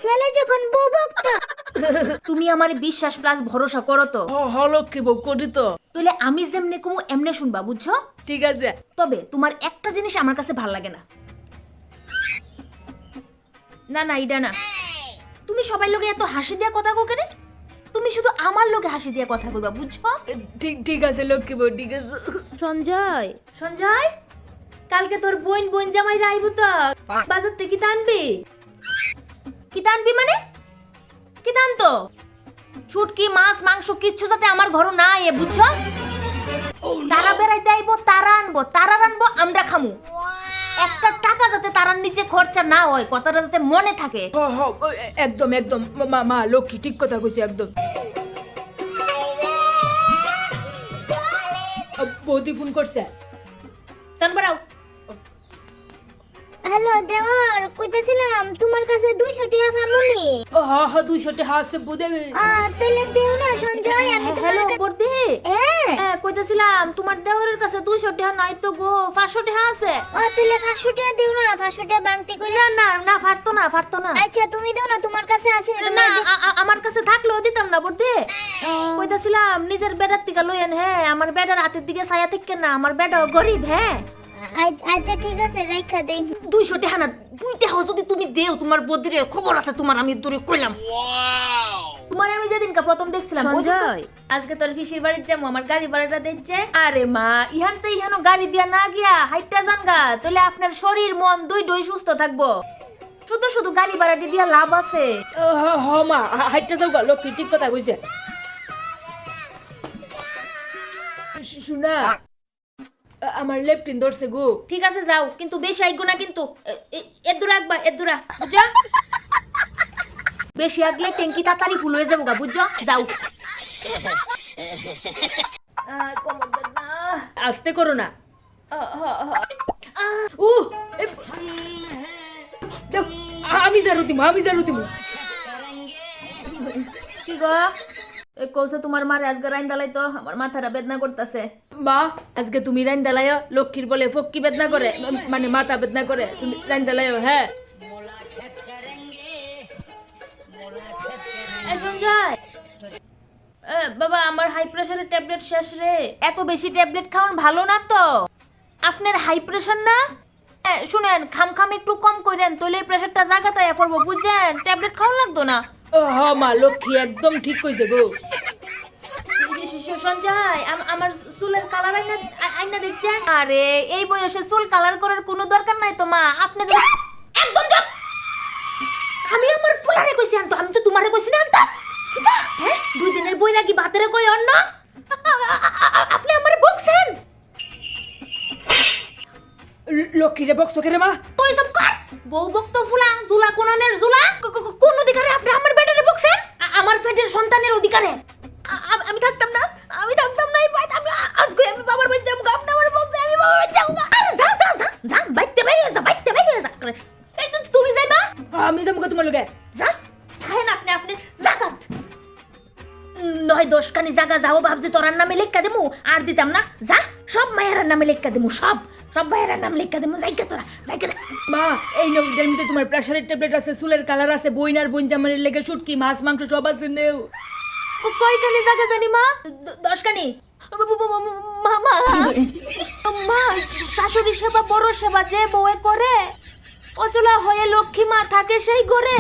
ছেলে যখন বউ বকতো। তুমি আমার বিশ্বাস প্লাস ভরসা করো তো? লক্ষ্মী বউ করি তো। তাহলে আমি যেমনে কমু এমনে শুনবা, বুঝছো? ঠিক আছে। তবে তোমার একটা জিনিস আমার কাছে ভাল লাগে না। না না এটা না, তুমি সবাই লোকে এত হাসি দিয়া কথা কো কেন? তুমি শুধু আমার লোকে হাসি দিয়া কথা কইবা, বুঝছো? ঠিক আছে লক্ষ্মী বউ, ঠিক আছে। সঞ্জয়, সঞ্জয়, কালকে তোর বোন জামাই আইব তো, বাজার থেকে কি টানবি? কি টানবি মানে? কি টানতো? শুটকি মাছ মাংস কিচ্ছু যাতে আমার ঘর না এ, বুঝছো? তারা বেড়াইতে আইবো, তারা আনবো, তারা রানবো, আমরা খামু। একটা টাকা যাতে তারার নিচে খরচা না হয়, কথাটা যাতে মনে থাকে। একদম একদম মা লক্ষ্মী ঠিক কথা কইছি একদম। বৌদি ফোন করছে। সান বাড়াও। হ্যালো দেওর, কইতেছিলাম তোমার কাছে 200 টাকা পামুনি। 200 টাকা আছে বৌদি। তাহলে দেও না সঞ্জয়, আমি তোমার হ্যালো বর্দি। কইতেছিলাম তোমার দেওরের কাছে 200 টাকা নাই তো গো, 500 টাকা আছে। তাহলে 500 টাকা দেও না, 500 টাকা বাংতি কইরা। না না না, পারতো না। আচ্ছা তুমি দাও না, তোমার কাছে আছে না, আমার কাছে থাকলেও দিতাম না বর্দি। কইতেছিলাম নিজের বেডার থেকে লইয়েন, হ্যাঁ আমার বেডার হাতের দিকে ছায়া থেকে না, আমার বেডাও গরিব। হ্যাঁ আচ্ছা ঠিক আছে, রাখা দেই। 200 টাকা না, 2 টাকা যদি তুমি দেও, তোমার বদিরে খবর আছে তোমার, আমি দূরে কইলাম। তোমার আমি যেদিনকা প্রথম দেখছিলাম সঞ্জয়, আজকে তোর পিসির বাড়িতে যাবো, আমার গাড়ি ভাড়াটা দিচ্ছে। আরে মা, ইহানো গাড়ি দিয়া না গিয়া হাইটটা জানগা, তাহলে আপনার শরীর মন দুই সুস্থ থাকবো। শুধু গাড়ি ভাড়াটি দিয়া লাভ আছে? মা হাইটটা যাও গা, লক্ষ্মী ঠিক কথা কইছে। শুনা, আমার লেফটিন ধরছে গো। ঠিক আছে যাও, কিন্তু বেশি আইগো না, কিন্তু এদুরা একবার এদুরা, বুঝছো? বেশি আগলে ট্যাঙ্কি তাড়াতাড়ি ফুল হয়ে যাবো গা, বুঝছো? যাও। কোমর ব্যথা। আস্তে করো না। দেখ, আমি জারু দিমু। কি গো, কৌছে তোমার মারে আজকে রাইন দালাই তো, আমার মাথাটা বেদনা করতেছে। মা আজকে তুমি রাইন দালায়, লক্ষ্মীর বলে ফক্কি বেদনা করে, মানে মাথা বেদনা করে, তুমি রাইন দালায়। হ্যাঁ সঞ্জয়, বাবা আমার হাই প্রেসারের ট্যাবলেট শেষ রে। এত বেশি ট্যাবলেট খাওয়ান ভালো না তো। আপনার হাই প্রেসার না? শুনেন, খাম একটু কম করেন, তাহলে প্রেসারটা জায়গাতে পড়বো, বুঝছেন? ট্যাবলেট খাওয়া লাগতো না। মা লক্ষ্মী একদম ঠিক কইছে গো। সঞ্জয়, আমার চুলের কালার আইনা দিচ্ছেন? আরে এই বয়সে চুল কালার করার কোনো দরকার নাই তো মা, আপনি একদম আমি আমার ফুলারে কইছি আনতো, আমি তো তোমারে কইছি না আনতা। কিটা? হ্যাঁ 2 দিনের বইরা কি বাতেরে কই অন্য? আপনি আমারে বকছেন। লক্ষ্মীরে বকছো কেরে মা? তুই সব কর। বউ বকতো জুলা কোনানের জুলা। কোন অধিকারে আপনি আমার বেটারে বকছেন? আমার পেটের সন্তানের অধিকারে। আমি থাকতাম না এই বাইত। আমি আজকে আমি বাবার বাড়ি যাবো, আপনি আমার বলতে আমি বাবার বাড়ি যাবো। আরে যা বাইতে বাইরে যা। এই তো তুমি যাইবা? আমি যাবো তোমার লগে। যা খায়েন আপনি জাগাত। 9-10 কানি জায়গা যাও ভাবছি তোরার নামে লেখা দেবো, আর দিতাম না। যা, সব মায়ের নামে লেখা দেবো, সব ভাইয়ের নাম লেখা দেবো। যাইকা তোরা যাইকা। মা এই নাও, এটার মধ্যে তোমার প্রেসারের ট্যাবলেট আছে, চুলের কালার আছে, বোন জামাইয়ের লেগে শুটকি মাছ মাংস সব আছে, নেও। কয় কানি জায়গা জানি মা? 10 কানি। মা শাশুড়ি সেবা বড় সেবা, যে বউয়ে করে অচলা হয়ে লক্ষ্মী মা থাকে সেই ঘরে।